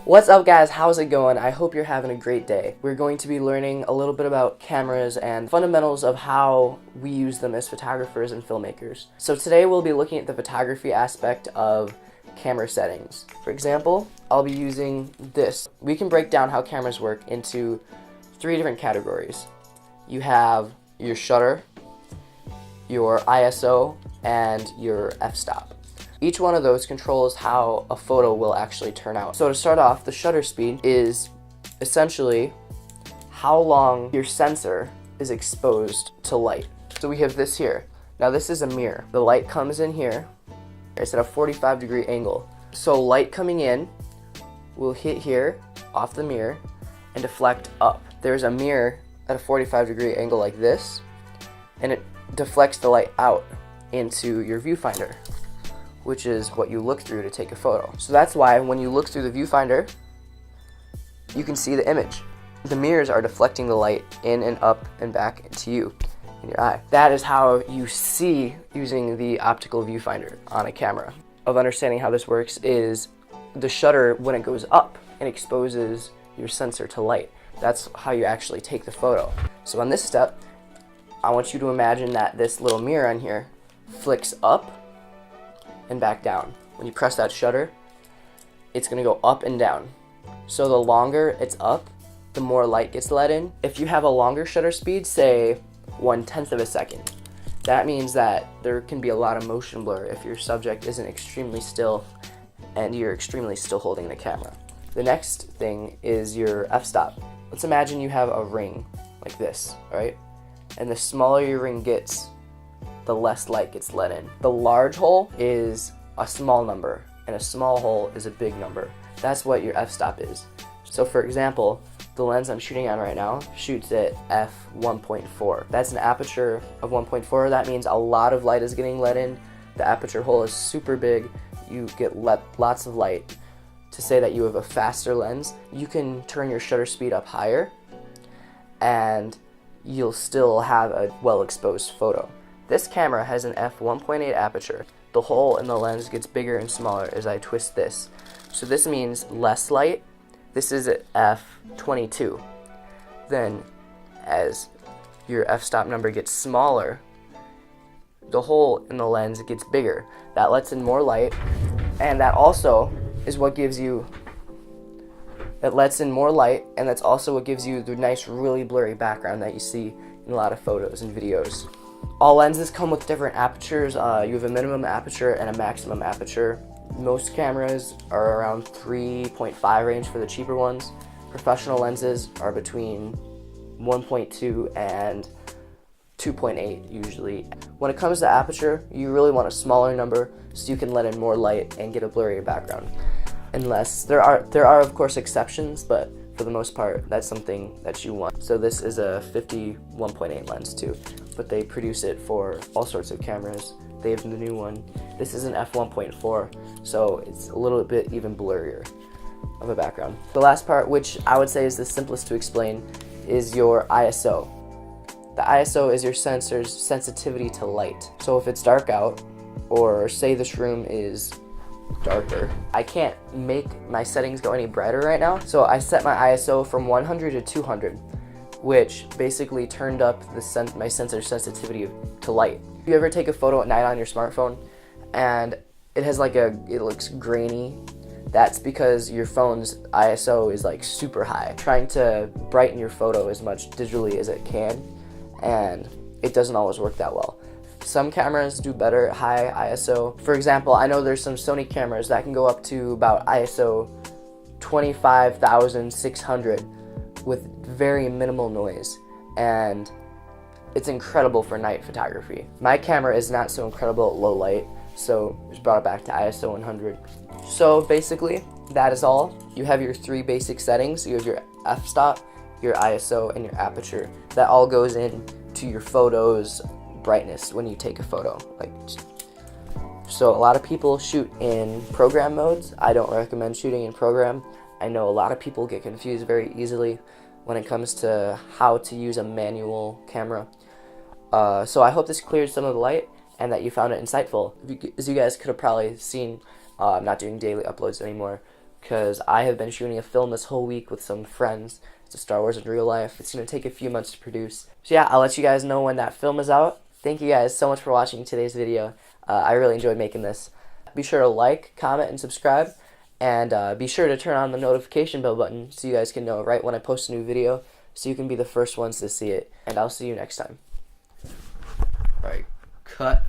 What's up guys, how's it going? I hope you're having a great day. We're going to be learning a little bit about cameras and fundamentals of how we use them as photographers and filmmakers. So today we'll be looking at the photography aspect of camera settings. For example, I'll be using this. We can break down how cameras work into 3 different categories. You have your shutter, your ISO, and your f-stop. Each one of those controls how a photo will actually turn out. So to start off, the shutter speed is essentially how long your sensor is exposed to light. So we have this here. Now this is a mirror. The light comes in here. It's at a 45-degree angle. So light coming in will hit here off the mirror and deflect up. There's a mirror at a 45-degree angle like this, and it deflects the light out into your viewfinder, which is what you look through to take a photo. So that's why when you look through the viewfinder, you can see the image. The mirrors are deflecting the light in and up and back into you in your eye. That is how you see using the optical viewfinder on a camera. Of understanding how this works is the shutter, when it goes up and exposes your sensor to light, that's how you actually take the photo. So on this step, I want you to imagine that this little mirror on here flicks up and back down. When you press that shutter, it's gonna go up and down. So the longer it's up, the more light gets let in. If you have a longer shutter speed, say 1/10 of a second, that means that there can be a lot of motion blur if your subject isn't extremely still and you're extremely still holding the camera. The next thing is your f-stop. Let's imagine you have a ring like this, right? And the smaller your ring gets, the less light gets let in. The large hole is a small number, and a small hole is a big number. That's what your f-stop is. So for example, the lens I'm shooting on right now shoots at f1.4. That's an aperture of 1.4. That means a lot of light is getting let in. The aperture hole is super big. You get lots of light. To say that you have a faster lens, you can turn your shutter speed up higher, and you'll still have a well-exposed photo. This camera has an f1.8 aperture. The hole in the lens gets bigger and smaller as I twist this. So this means less light. This is at f22. Then as your f-stop number gets smaller, the hole in the lens gets bigger. That lets in more light, and that also is what gives you, it lets in more light, and that's also what gives you the nice, really blurry background that you see in a lot of photos and videos. All lenses come with different apertures. You have a minimum aperture and a maximum aperture. Most cameras are around 3.5 range for the cheaper ones. Professional lenses are between 1.2 and 2.8 usually. When it comes to aperture, you really want a smaller number so you can let in more light and get a blurrier background. Unless there are of course exceptions, but for the most part, that's something that you want. So this is a 51.8 lens too, but they produce it for all sorts of cameras. They have the new one. This is an f1.4, so it's a little bit even blurrier of a background. The last part, which I would say is the simplest to explain, is your ISO. The ISO is your sensor's sensitivity to light. So if it's dark out, or say this room is darker, I can't make my settings go any brighter right now, so I set my ISO from 100 to 200, which basically turned up my sensor sensitivity to light. If you ever take a photo at night on your smartphone and it looks grainy, that's because your phone's ISO is like super high, trying to brighten your photo as much digitally as it can, and it doesn't always work that well. Some cameras do better at high ISO. For example, I know there's some Sony cameras that can go up to about ISO 25,600 with very minimal noise, and it's incredible for night photography. My camera is not so incredible at low light, so just brought it back to ISO 100. So basically, that is all. You have your 3 basic settings. You have your f-stop, your ISO, and your aperture. That all goes into your photo's brightness when you take a photo. So a lot of people shoot in program modes. I don't recommend shooting in program. I know a lot of people get confused very easily when it comes to how to use a manual camera. So I hope this cleared some of the light and that you found it insightful. As you guys could have probably seen, I'm not doing daily uploads anymore. because I have been shooting a film this whole week with some friends. It's a Star Wars in real life. It's going to take a few months to produce. So yeah, I'll let you guys know when that film is out. Thank you guys so much for watching today's video. I really enjoyed making this. Be sure to like, comment, and subscribe. And be sure to turn on the notification bell button so you guys can know right when I post a new video, so you can be the first ones to see it. And I'll see you next time. Alright, cut.